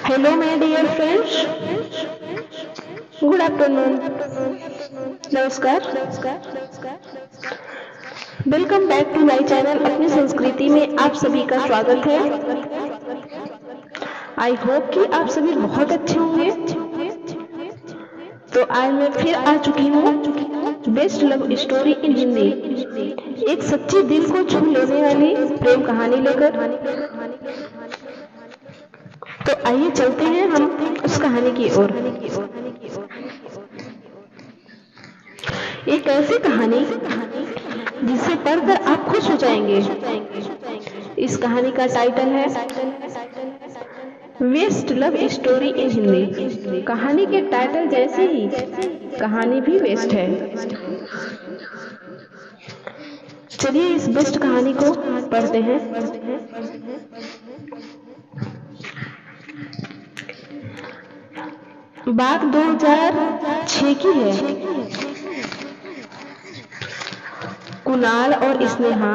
Hello, my dear friends. Good afternoon. नमस्कार. Welcome back to my channel अपनी संस्कृति में आप सभी का स्वागत है. आई होप कि आप सभी बहुत अच्छे होंगे. तो आज मैं फिर आ चुकी हूँ best love story in Hindi, एक सच्ची दिल को छू लेने वाली प्रेम कहानी लेकर. तो आइए चलते हैं हम उस कहानी की ओर. एक ऐसी कहानी जिसे पढ़कर आप खुश हो जाएंगे. इस कहानी का टाइटल है best love story in Hindi. कहानी के टाइटल जैसे ही कहानी भी बेस्ट है. चलिए इस बेस्ट कहानी को पढ़ते हैं. बात 2006 की है. कुणाल और स्नेहा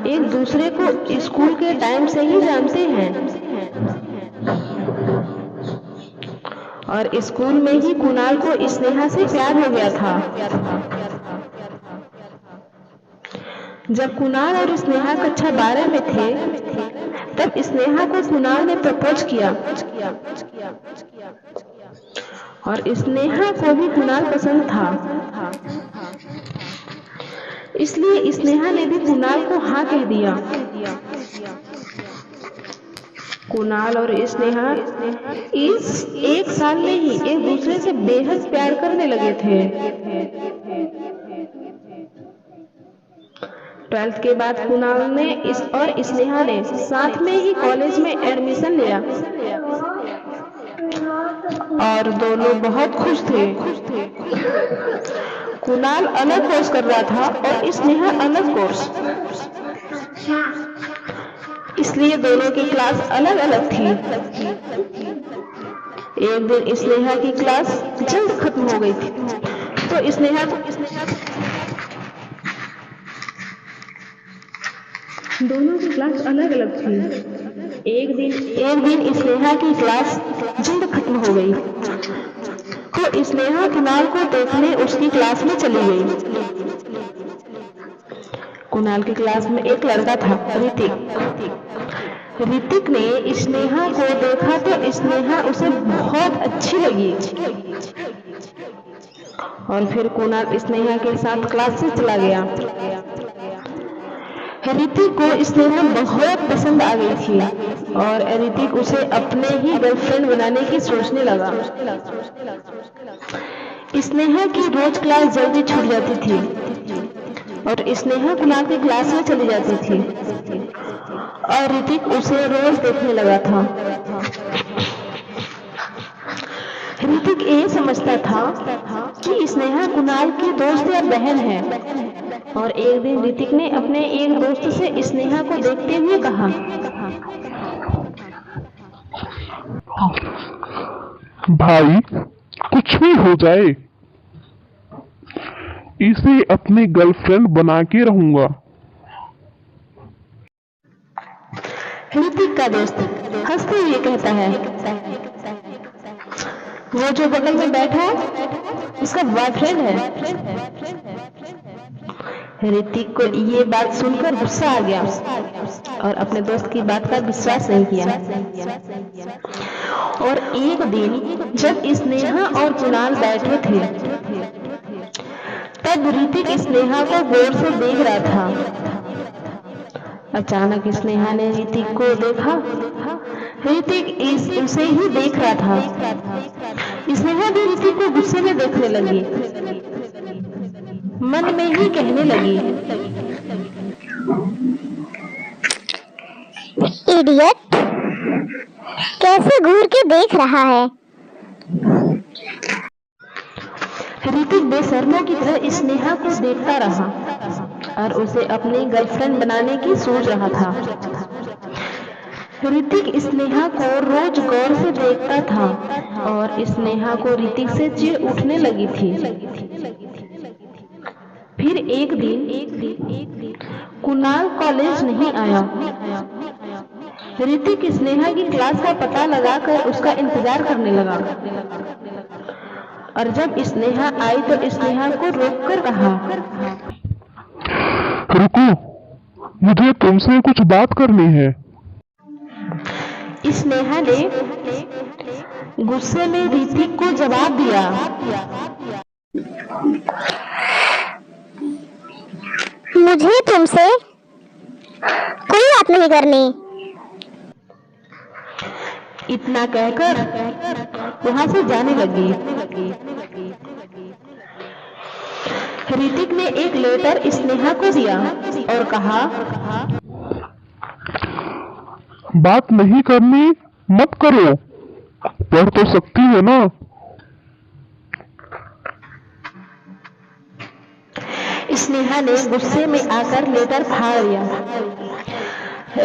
एक दूसरे को स्कूल के टाइम से ही जानते हैं और स्कूल में ही कुणाल को स्नेहा से प्यार हो गया था. जब कुणाल और स्नेहा कक्षा 12 में थे तब स्नेहा को कुणाल ने प्रपोज किया और स्नेहा को भी कुणाल पसंद था. इसलिए स्नेहा ने भी कुणाल को हाँ कह दिया. कुणाल और स्नेहा इस एक साल में ही एक दूसरे से बेहद प्यार करने लगे थे. 12th के बाद कुणाल ने और स्नेहा ने साथ में ही कॉलेज में एडमिशन लिया और दोनों बहुत खुश थे. कुणाल अलग कोर्स कर रहा था और स्नेहा अलग कोर्स, इसलिए दोनों की क्लास अलग अलग थी. एक दिन स्नेहा की क्लास जल्द खत्म हो गई थी तो स्नेहा दोनों की क्लास अलग अलग थी. एक दिन स्नेहा की क्लास जल्द खत्म हो गई तो स्नेहा कुणाल को देखने उसकी क्लास में चली गई. कुणाल की क्लास में एक लड़का था, ऋतिक ने स्नेहा को देखा तो स्नेहा उसे बहुत अच्छी लगी और फिर कुणाल स्नेहा के साथ क्लास से चला गया. ऋतिक को स्नेहा बहुत पसंद आ गई थी और ऋतिक उसे अपने ही गर्लफ्रेंड बनाने की सोचने लगा. स्नेहा की रोज क्लास जल्दी छूट जाती थी और स्नेहा कुणाल की क्लास में चली जाती थी और ऋतिक उसे रोज देखने लगा था. ऋतिक ये समझता था कि स्नेहा कुणाल की दोस्त या बहन है और एक दिन ऋतिक ने अपने एक दोस्त से स्नेहा को देखते हुए कहा, भाई कुछ भी हो जाए इसे अपनी गर्लफ्रेंड बना के रहूंगा. ऋतिक का दोस्त हंसते हुए कहता है, वो जो बगल में बैठा है उसका बॉयफ्रेंड है. ऋतिक को ये बात सुनकर गुस्सा आ गया और अपने दोस्त की बात का विश्वास नहीं किया. और एक दिन जब स्नेहा और कुणाल बैठे थे तब ऋतिक स्नेहा को गौर से देख रहा था. अचानक स्नेहा ने ऋतिक को देखा. ऋतिक उसे ही देख रहा था. स्नेहा भी ऋतिक को गुस्से में देखने लगी. मन में ही कहने लगी, इडियट, कैसे घूर के देख रहा है. ऋतिक बेशर्मों की तरह स्नेहा को देखता रहा और उसे अपनी गर्लफ्रेंड बनाने की सोच रहा था. ऋतिक स्नेहा को रोज गौर से देखता था और स्नेहा को ऋतिक से चिढ़ उठने लगी थी. फिर एक दिन कुणाल कॉलेज नहीं आया. ऋतिक स्नेहा की क्लास का पता लगाकर उसका इंतजार करने लगा और जब स्नेहा आई तो स्नेहा को रोककर कहा, रुको, मुझे तुमसे कुछ बात करनी है। स्नेहा ने गुस्से में ऋतिक को जवाब दिया, मुझे तुमसे कोई बात नहीं करनी। इतना कहकर वहां से जाने लगी। ऋतिक ने एक लेटर स्नेहा को दिया और कहा, बात नहीं करनी मत करो, पढ़ तो सकती है ना। स्नेहा ने गुस्से में आकर लेटर फाड़ दिया।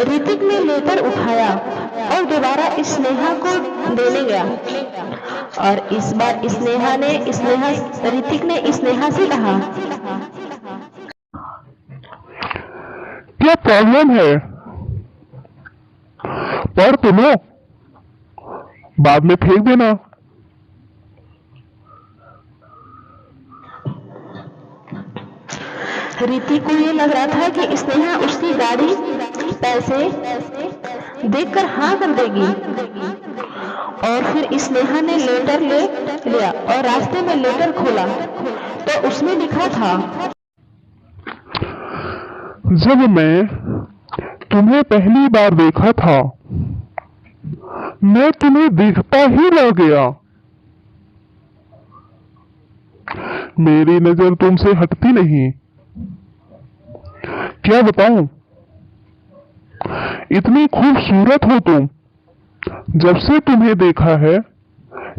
ऋतिक ने लेटर उठाया और दोबारा स्नेहा को देने गया और इस बार ऋतिक ने स्नेहा से कहा, क्या प्रॉब्लम है? पढ़ तो लो, बाद में फेंक देना। ऋतिक को ये लग रहा था कि स्नेहा उसकी गाड़ी पैसे देखकर हाँ कर देगी और फिर स्नेहा ने लेटर ले लिया और रास्ते में लेटर खोला तो उसमें लिखा था, जब मैं तुम्हें पहली बार देखा था मैं तुम्हें देखता ही रह गया। मेरी नजर तुमसे हटती नहीं। क्या बताऊं, इतनी खूबसूरत हो तुम। जब से तुम्हें देखा है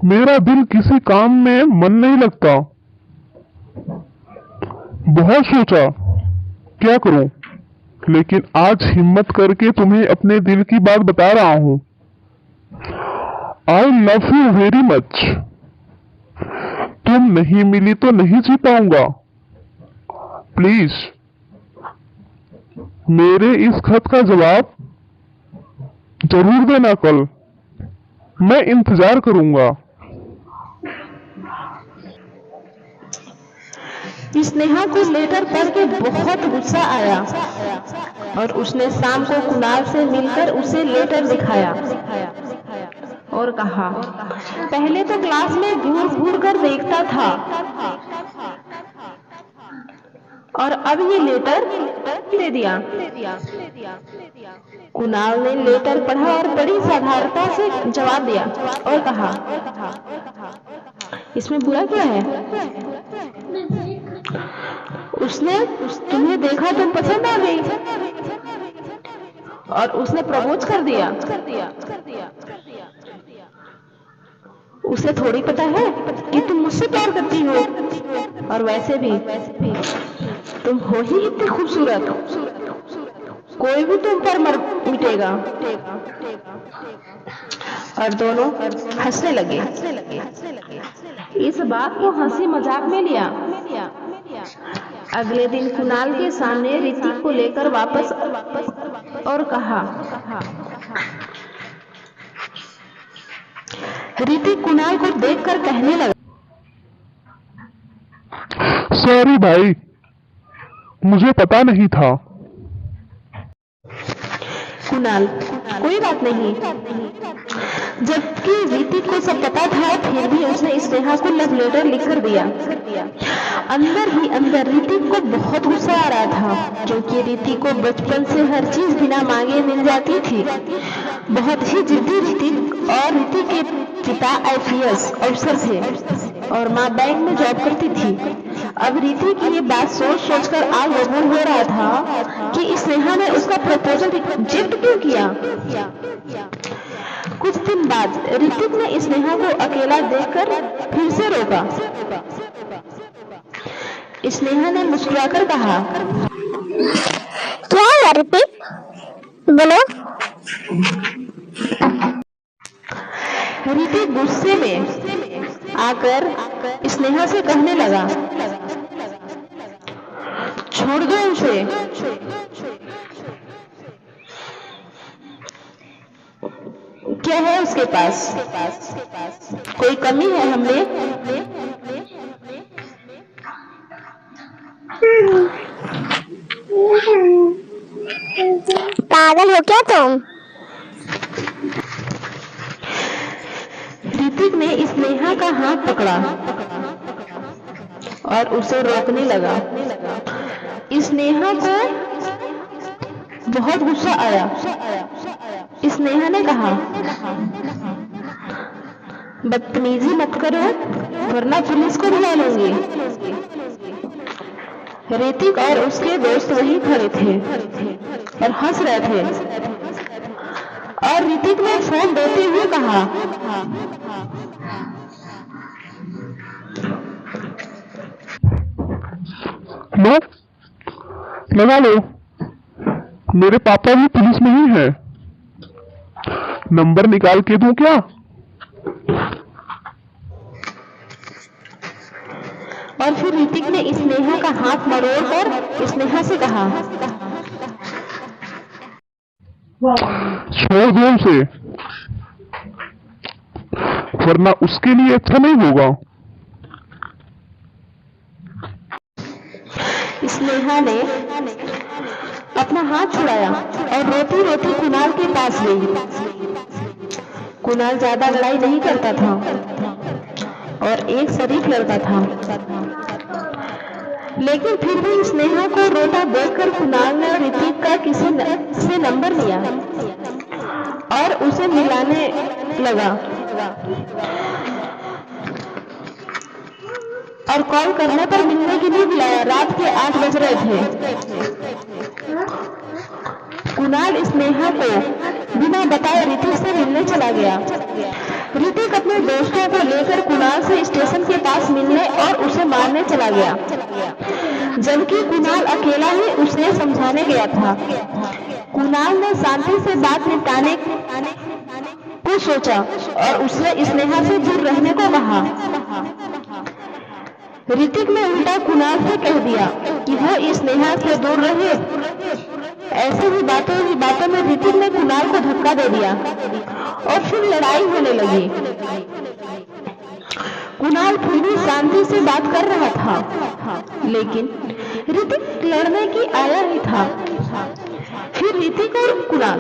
मेरा दिल किसी काम में मन नहीं लगता। बहुत सोचा क्या करूं, लेकिन आज हिम्मत करके तुम्हें अपने दिल की बात बता रहा हूं। I love you very much. तुम नहीं मिली तो नहीं जी पाऊंगा। प्लीज मेरे इस खत का जवाब जरूर देना कल। मैं इंतजार करूंगा। स्नेहा को लेटर पढ़ के बहुत गुस्सा आया और उसने शाम को कुणाल से मिलकर उसे लेटर दिखाया और कहा, पहले तो क्लास में घूर घूर कर देखता था और अब ये लेटर दे दिया। कुणाल ने लेटर पढ़ा और बड़ी साधारणता से जवाब दिया और कहा, इसमें बुरा क्या है? उसने तुम्हें देखा, तुम पसंद आ गई और उसने प्रपोज कर दिया। उसे थोड़ी पता है कि तुम मुझसे प्यार करती हो और वैसे भी तुम हो ही इतनी खूबसूरत, कोई भी तुम पर मर मिटेगा। और दोनों हंसने लगे। इस बात को हंसी मजाक में लिया। अगले दिन कुणाल के सामने ऋतिक को लेकर वापस और कहा, ऋतिक कुणाल को देखकर कहने लगा, सॉरी भाई, मुझे पता नहीं था। कुणाल, कोई बात नहीं। जबकि ऋतिक को सब पता था फिर भी उसने स्नेहा को लव लेटर लिखकर दिया। अंदर ही अंदर ऋतिक को बहुत गुस्सा आ रहा था क्योंकि ऋतिक को बचपन से हर चीज बिना मांगे मिल जाती थी। बहुत ही जिद्दी ऋतिक और ऋतिक के पिता आईपीएस अफसर थे और माँ बैंक में जॉब करती थी। अब ऋतिक की ये बात सोच सोचकर आग बबूल हो रहा था कि स्नेहा ने उसका प्रपोजल रिजेक्ट क्यों किया। कुछ दिन बाद ऋतिक ने स्नेहा को अकेला देखकर फिर से रोका। स्नेहा ने मुस्कुराकर कहा, क्या हुआ ऋतिक, बोलो। ऋतिक गुस्से में आकर स्नेहा से कहने लगा, छोड़ दो उसे। क्या है उसके पास? कोई कमी है हमने? पागल हो क्या तुम? ऋतिक ने स्नेहा का हाथ पकड़ा और उसे रोकने लगा। स्नेहा को बहुत गुस्सा आया। स्नेहा ने कहा, बदतमीजी मत करो वरना पुलिस को बुला लूंगी। ऋतिक और उसके दोस्त वहीं खड़े थे और हंस रहे थे और ऋतिक ने फोन देते हुए कहा, लो, लगा लो, मेरे पापा भी पुलिस में ही है। नंबर निकाल के दूं क्या? और फिर ऋतिक ने स्नेहा का हाथ मरोड़कर स्नेहा से कहा, छोड़ दो उसे, वरना उसके लिए अच्छा नहीं होगा। स्नेहा ने अपना हाथ छुड़ाया और रोती रोती कुणाल के पास गई। कुणाल ज्यादा लड़ाई नहीं करता था और एक शरीफ लड़का था, लेकिन फिर भी स्नेहा को रोता देखकर कुणाल ने ऋतिक का किसी से नंबर लिया और उसे मिलाने लगा और कॉल करने पर मिलने के लिए बुलाया। रात के 8 बज रहे थे। कुणाल स्नेहा को बिना बताए ऋतिक से मिलने चला गया। ऋतिक अपने दोस्तों को लेकर कुणाल से स्टेशन के पास मिलने और उसे मारने चला गया, जबकि कुणाल अकेला ही उसे समझाने गया था। कुणाल ने शांति से बात निपटाने को सोचा और उसने स्नेहा से दूर रहने को कहा। ऋतिक ने उल्टा कुणाल से कह दिया कि वो स्नेहा से दूर रहे। ऐसे ही बातों में ऋतिक ने कुणाल को धक्का दे दिया और फिर लड़ाई होने लगी। कुणाल फिर भी शांति से बात कर रहा था, लेकिन ऋतिक लड़ने की आया ही था। फिर ऋतिक और कुणाल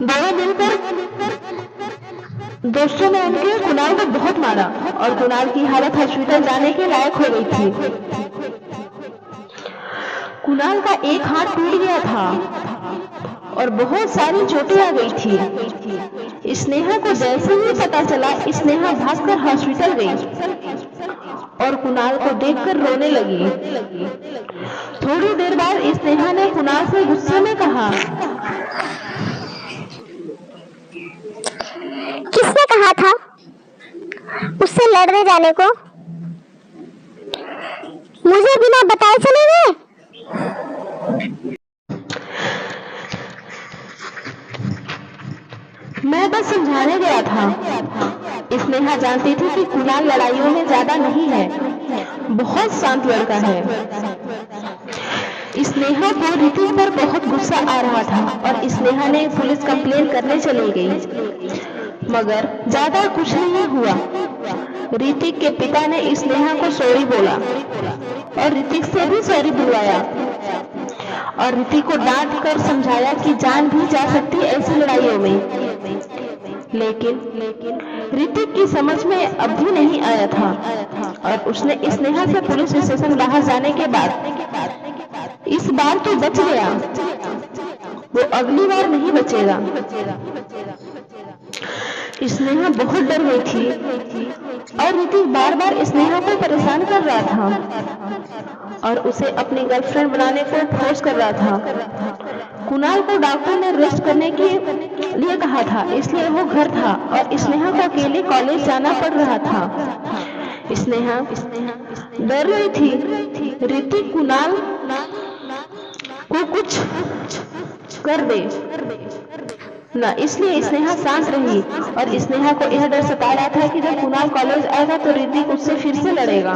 दोनों मिलकर दोस्तों ने उनके कुणाल को बहुत मारा और कुणाल की हालत हॉस्पिटल जाने के लायक हो गई थी। कुणाल का एक हाथ टूट गया था और बहुत सारी चोटें आ गई थी। स्नेहा को जैसे ही पता चला, स्नेहा भागकर हॉस्पिटल गई और कुणाल को देखकर रोने लगी। थोड़ी देर बाद स्नेहा ने कुणाल से गुस्से में कहा, किसने कहा था उससे लड़ने जाने को? मुझे बिना बताए चले गए। मैं बस समझाने गया था। स्नेहा जानती थी कि कुणाल लड़ाइयों में ज्यादा नहीं है, बहुत शांत लड़का है। स्नेहा को ऋतिक पर बहुत गुस्सा आ रहा था और स्नेहा ने पुलिस कंप्लेन करने चली गई, मगर ज्यादा कुछ नहीं हुआ। ऋतिक के पिता ने स्नेहा को सॉरी बोला और ऋतिक से भी सॉरी बुलवाया और ऋतिक को डांट कर समझाया कि जान भी जा सकती ऐसी लड़ाइयों में। लेकिन ऋतिक की समझ में अब भी नहीं आया था और उसने स्नेहा से पुलिस स्टेशन बाहर जाने के बाद इस बार तो बच गया, वो अगली बार नहीं बचेगा। स्नेहा बहुत डर गई थी और ऋतिक बार बार स्नेहा को परेशान कर रहा था और उसे अपनी गर्लफ्रेंड बनाने को फोर्स कर रहा था। कुणाल को डॉक्टर ने रेस्ट करने के लिए कहा था, इसलिए वो घर था और स्नेहा को अकेले कॉलेज जाना पड़ रहा था। स्नेहा डर रही थी ऋतिक कुणाल को कुछ कर दे ना, इसलिए स्नेहा शांत रही और स्नेहा को यह डर सता रहा था कि जब कुणाल कॉलेज आएगा तो ऋतिक उससे फिर से लड़ेगा।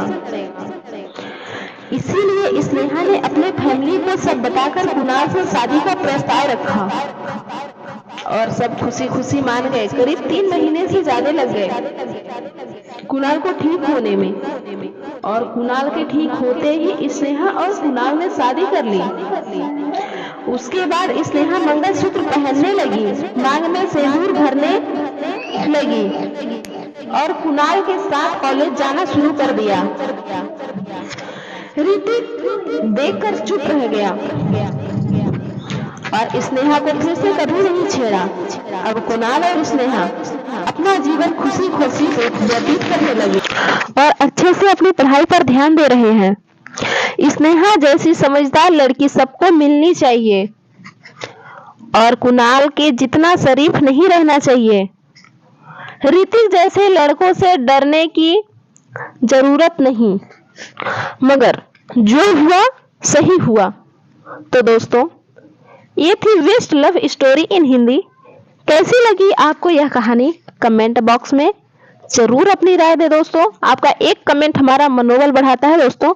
इसीलिए स्नेहा ने अपने फैमिली को सब बताकर कुणाल से शादी का प्रस्ताव रखा। और सब खुशी खुशी मान गए। करीब 3 महीने से ज्यादा लग गए कुणाल को ठीक होने में, और कुणाल के ठीक होते ही स्नेहा और कुणाल ने शादी कर ली। उसके बाद स्नेहा मंगलसूत्र पहनने लगी, मांग में सिंदूर भरने लगी और कुणाल के साथ कॉलेज जाना शुरू कर दिया। ऋतिक देखकर चुप रह गया और स्नेहा को फिर से कभी नहीं छेड़ा। अब कुणाल और स्नेहा अपना जीवन खुशी खुशी व्यतीत करने लगे और अच्छे से अपनी पढ़ाई पर ध्यान दे रहे हैं। स्नेहा जैसी समझदार लड़की सबको मिलनी चाहिए और कुणाल के जितना शरीफ नहीं रहना चाहिए। ऋतिक जैसे लड़कों से डरने की जरूरत नहीं, मगर जो हुआ सही हुआ। तो दोस्तों, ये थी best love story in Hindi. कैसी लगी आपको यह कहानी? कमेंट बॉक्स में जरूर अपनी राय दे दोस्तों। आपका एक कमेंट हमारा मनोबल बढ़ाता है दोस्तों,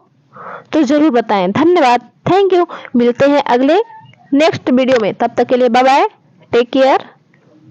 तो जरूर बताएं। धन्यवाद, थैंक यू। मिलते हैं अगले नेक्स्ट वीडियो में, तब तक के लिए बाय बाय, टेक केयर।